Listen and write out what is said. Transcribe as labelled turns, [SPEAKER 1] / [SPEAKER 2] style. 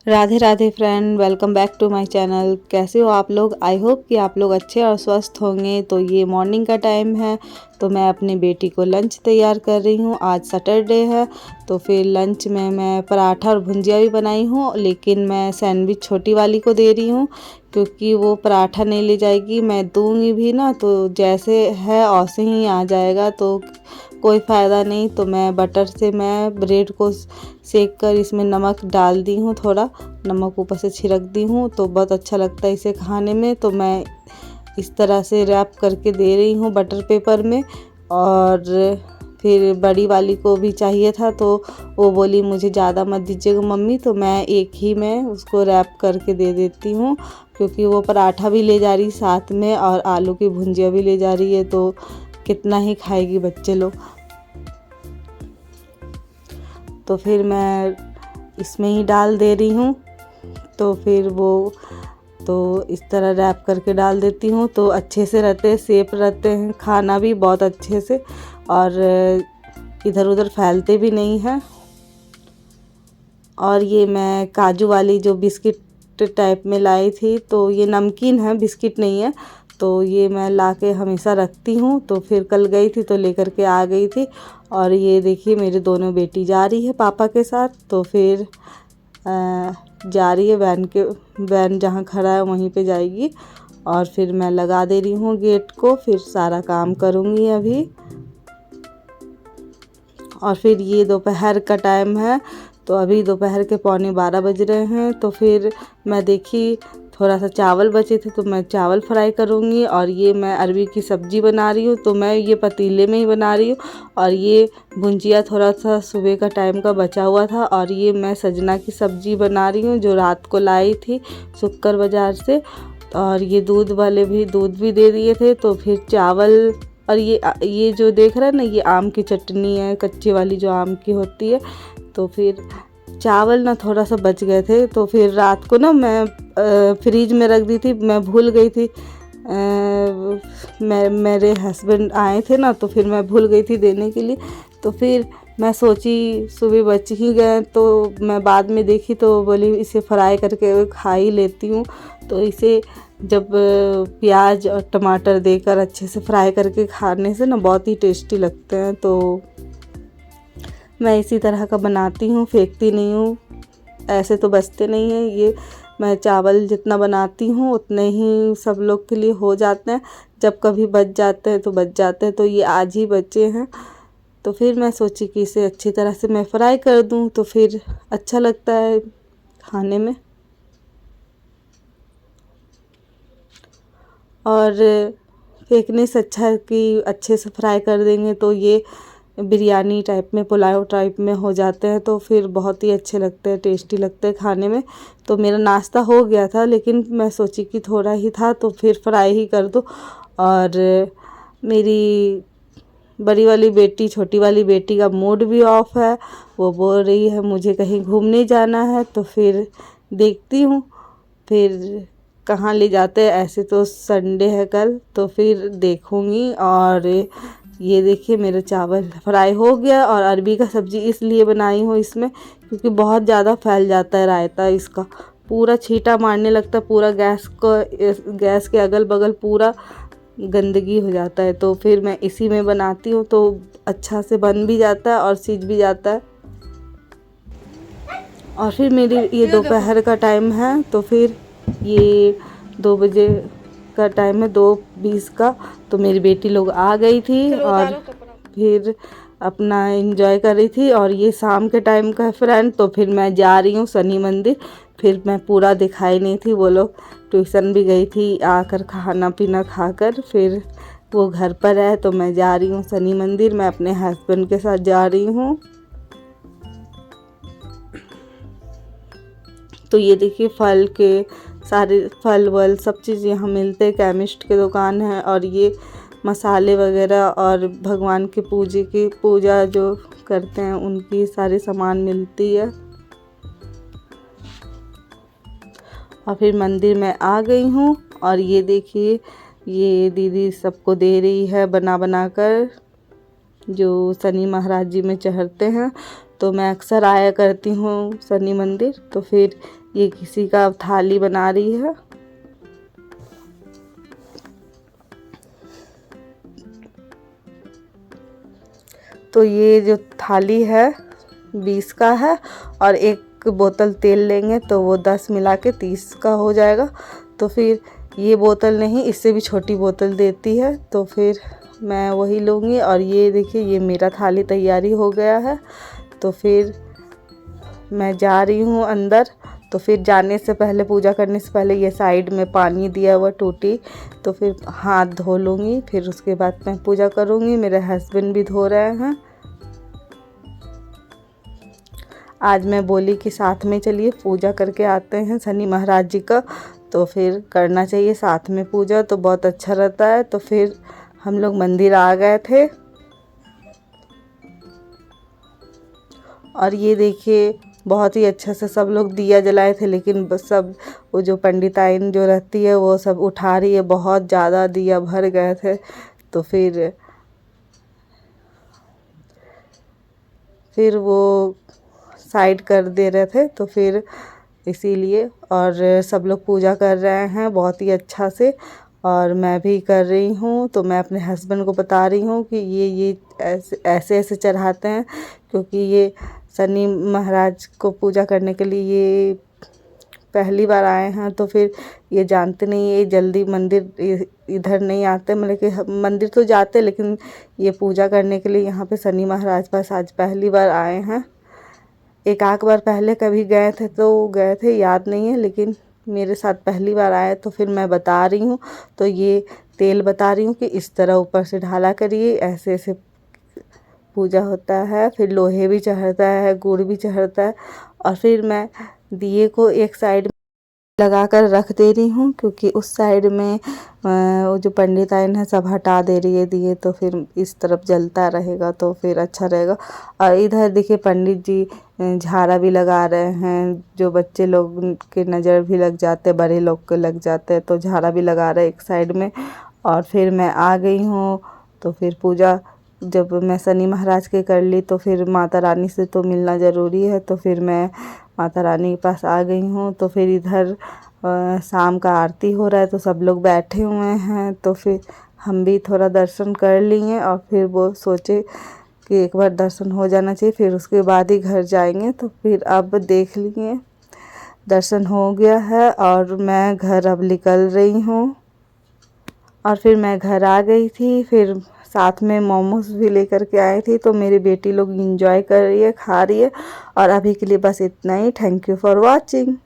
[SPEAKER 1] Radhe Radhe friend, welcome back to my channel. कैसे हो आप लोग? आई होप कि आप लोग अच्छे और स्वस्थ होंगे। तो ये मॉर्निंग का टाइम है, तो मैं अपनी बेटी को लंच तैयार कर रही हूँ। आज सैटरडे है, तो फिर लंच में मैं पराठा और भुंजिया भी बनाई हूँ, लेकिन मैं सैंडविच छोटी वाली को दे रही हूँ क्योंकि वो पराठा नहीं ले जाएगी। मैं दूंगी भी ना तो जैसे है वैसे ही आ जाएगा, तो कोई फ़ायदा नहीं। तो मैं बटर से मैं ब्रेड को सेक कर इसमें नमक डाल दी हूँ, थोड़ा नमक ऊपर से छिड़क दी हूँ, तो बहुत अच्छा लगता है इसे खाने में। तो मैं इस तरह से रैप करके दे रही हूँ बटर पेपर में। और फिर बड़ी वाली को भी चाहिए था, तो वो बोली मुझे ज़्यादा मत दीजिएगा मम्मी, तो मैं एक ही में उसको रैप करके दे देती हूँ क्योंकि वो पराठा भी ले जा रही साथ में और आलू की भुंजिया भी ले जा रही है, तो कितना ही खाएगी बच्चे लोग। तो फिर मैं इसमें ही डाल दे रही हूँ। तो फिर वो तो इस तरह रैप करके डाल देती हूँ, तो अच्छे से रहते हैं, सेफ रहते हैं, खाना भी बहुत अच्छे से और इधर उधर फैलते भी नहीं हैं। और ये मैं काजू वाली जो बिस्किट टाइप में लाई थी, तो ये नमकीन है, बिस्किट नहीं है। तो ये मैं ला के हमेशा रखती हूँ, तो फिर कल गई थी तो लेकर के आ गई थी। और ये देखिए मेरी दोनों बेटी जा रही है पापा के साथ, तो फिर जा रही है वैन जहाँ खड़ा है वहीं पे जाएगी। और फिर मैं लगा दे रही हूँ गेट को, फिर सारा काम करूँगी अभी। और फिर ये दोपहर का टाइम है, तो अभी दोपहर के 11:15 बज रहे हैं। तो फिर मैं देखी थोड़ा सा चावल बचे थे, तो मैं चावल फ्राई करूँगी। और ये मैं अरबी की सब्ज़ी बना रही हूँ, तो मैं ये पतीले में ही बना रही हूँ। और ये भुंजिया थोड़ा सा सुबह का टाइम का बचा हुआ था। और ये मैं सजना की सब्ज़ी बना रही हूँ जो रात को लाई थी शुक्र बाज़ार से। और ये दूध वाले भी दूध भी दे दिए थे, तो फिर चावल। और ये जो देख रहे हैं ना, ये आम की चटनी है, कच्ची वाली जो आम की होती है। तो फिर चावल ना थोड़ा सा बच गए थे, तो फिर रात को ना मैं फ्रीज में रख दी थी, मैं भूल गई थी। मेरे हस्बैंड आए थे ना, तो फिर मैं भूल गई थी देने के लिए। तो फिर मैं सोची सुबह बच ही गए, तो मैं बाद में देखी तो बोली इसे फ्राई करके खा ही लेती हूँ। तो इसे जब प्याज और टमाटर देकर अच्छे से फ्राई करके खाने से ना बहुत ही टेस्टी लगते हैं। तो मैं इसी तरह का बनाती हूँ, फेंकती नहीं हूँ, ऐसे तो बचते नहीं हैं। ये मैं चावल जितना बनाती हूँ उतने ही सब लोग के लिए हो जाते हैं। जब कभी बच जाते हैं तो बच जाते हैं, तो ये आज ही बचे हैं। तो फिर मैं सोची कि इसे अच्छी तरह से मैं फ्राई कर दूँ, तो फिर अच्छा लगता है खाने में। और फेंकने से अच्छा है कि अच्छे से फ्राई कर देंगे, तो ये बिरयानी टाइप में, पुलाव टाइप में हो जाते हैं, तो फिर बहुत ही अच्छे लगते हैं, टेस्टी लगते हैं खाने में। तो मेरा नाश्ता हो गया था, लेकिन मैं सोची कि थोड़ा ही था तो फिर फ्राई ही कर दूँ। और मेरी बड़ी वाली बेटी छोटी वाली बेटी का मूड भी ऑफ है, वो बोल रही है मुझे कहीं घूमने जाना है। तो फिर देखती हूँ फिर कहाँ ले जाते हैं। ऐसे तो संडे है कल, तो फिर देखूँगी। और ये देखिए मेरा चावल फ्राई हो गया। और अरबी का सब्ज़ी इसलिए बनाई हूँ इसमें क्योंकि बहुत ज़्यादा फैल जाता है रायता, इसका पूरा छींटा मारने लगता है, पूरा गैस के अगल बगल पूरा गंदगी हो जाता है। तो फिर मैं इसी में बनाती हूँ, तो अच्छा से बन भी जाता है और सीज भी जाता है। और फिर मेरी ये दोपहर का टाइम है, तो फिर ये 2 बजे का टाइम है, 2:20 का। तो मेरी बेटी लोग आ गई थी और फिर अपना एंजॉय कर रही थी। और ये शाम के टाइम का है फ्रेंड, तो फिर मैं जा रही हूँ शनि मंदिर। फिर मैं पूरा दिखाई नहीं थी, वो लोग ट्यूशन भी गई थी, आकर खाना पीना खाकर फिर वो घर पर है। तो मैं जा रही हूँ शनि मंदिर, मैं अपने हस्बैंड के साथ जा रही हूँ। तो ये देखिए फल के सारे फल वल सब चीज़ यहाँ मिलते हैं, केमिस्ट की दुकान है। और ये मसाले वगैरह और भगवान की पूजा जो करते हैं उनकी सारी सामान मिलती है। और फिर मंदिर में आ गई हूँ। और ये देखिए ये दीदी सबको दे रही है बना बना कर, जो शनि महाराज जी में चढ़ते हैं। तो मैं अक्सर आया करती हूँ शनि मंदिर। तो फिर ये किसी का थाली बना रही है। तो ये जो थाली है 20 का है और एक बोतल तेल लेंगे तो वो 10 मिला के 30 का हो जाएगा। तो फिर ये बोतल नहीं, इससे भी छोटी बोतल देती है, तो फिर मैं वही लूँगी। और ये देखिए, ये मेरा थाली तैयारी हो गया है। तो फिर मैं जा रही हूँ अंदर। तो फिर जाने से पहले, पूजा करने से पहले, ये साइड में पानी दिया हुआ टूटी, तो फिर हाथ धो लूँगी। फिर उसके बाद मैं पूजा करूँगी। मेरे हस्बैंड भी धो रहे हैं। आज मैं बोली कि साथ में चलिए पूजा करके आते हैं शनि महाराज जी का। तो फिर करना चाहिए साथ में पूजा, तो बहुत अच्छा रहता है। तो फिर हम लोग मंदिर आ गए थे। और ये देखिए, बहुत ही अच्छा से सब लोग दिया जलाए थे, लेकिन बस सब वो जो पंडिताइन जो रहती है वो सब उठा रही है। बहुत ज़्यादा दिया भर गए थे। तो फिर वो साइड कर दे रहे थे, तो फिर इसीलिए। और सब लोग पूजा कर रहे हैं बहुत ही अच्छा से, और मैं भी कर रही हूँ। तो मैं अपने हस्बैंड को बता रही हूँ कि ये ऐसे ऐसे चढ़ाते हैं, क्योंकि ये शनि महाराज को पूजा करने के लिए ये पहली बार आए हैं। तो फिर ये जानते नहीं, ये जल्दी मंदिर इधर नहीं आते, मतलब कि मंदिर तो जाते, लेकिन ये पूजा करने के लिए यहाँ पे शनि महाराज पास आज पहली बार आए हैं। एक आध बार पहले कभी गए थे तो गए थे, याद नहीं है, लेकिन मेरे साथ पहली बार आए। तो फिर मैं बता रही हूँ। तो ये तेल बता रही हूँ कि इस तरह ऊपर से ढाला करिए, ऐसे ऐसे पूजा होता है। फिर लोहे भी चढ़ता है, गुड़ भी चढ़ता है। और फिर मैं दिए को एक साइड लगा कर रख दे रही हूँ, क्योंकि उस साइड में वो जो पंडिताइन है सब हटा दे रही है दिए, तो फिर इस तरफ जलता रहेगा तो फिर अच्छा रहेगा। और इधर देखिए पंडित जी झाड़ा भी लगा रहे हैं। जो बच्चे लोग के नज़र भी लग जाते, बड़े लोग के लग जाते हैं, तो झाड़ा भी लगा रहे एक साइड में। और फिर मैं आ गई हूँ। तो फिर पूजा जब मैं शनि महाराज के कर ली, तो फिर माता रानी से तो मिलना ज़रूरी है। तो फिर मैं माता रानी के पास आ गई हूँ। तो फिर इधर शाम का आरती हो रहा है, तो सब लोग बैठे हुए हैं। तो फिर हम भी थोड़ा दर्शन कर लिए, और फिर वो सोचे कि एक बार दर्शन हो जाना चाहिए, फिर उसके बाद ही घर जाएंगे। तो फिर अब देख लिए, दर्शन हो गया है और मैं घर अब निकल रही हूँ। और फिर मैं घर आ गई थी। फिर साथ में मोमोज भी लेकर के आई थी, तो मेरी बेटी लोग इंजॉय कर रही है, खा रही है। और अभी के लिए बस इतना ही। Thank you for watching.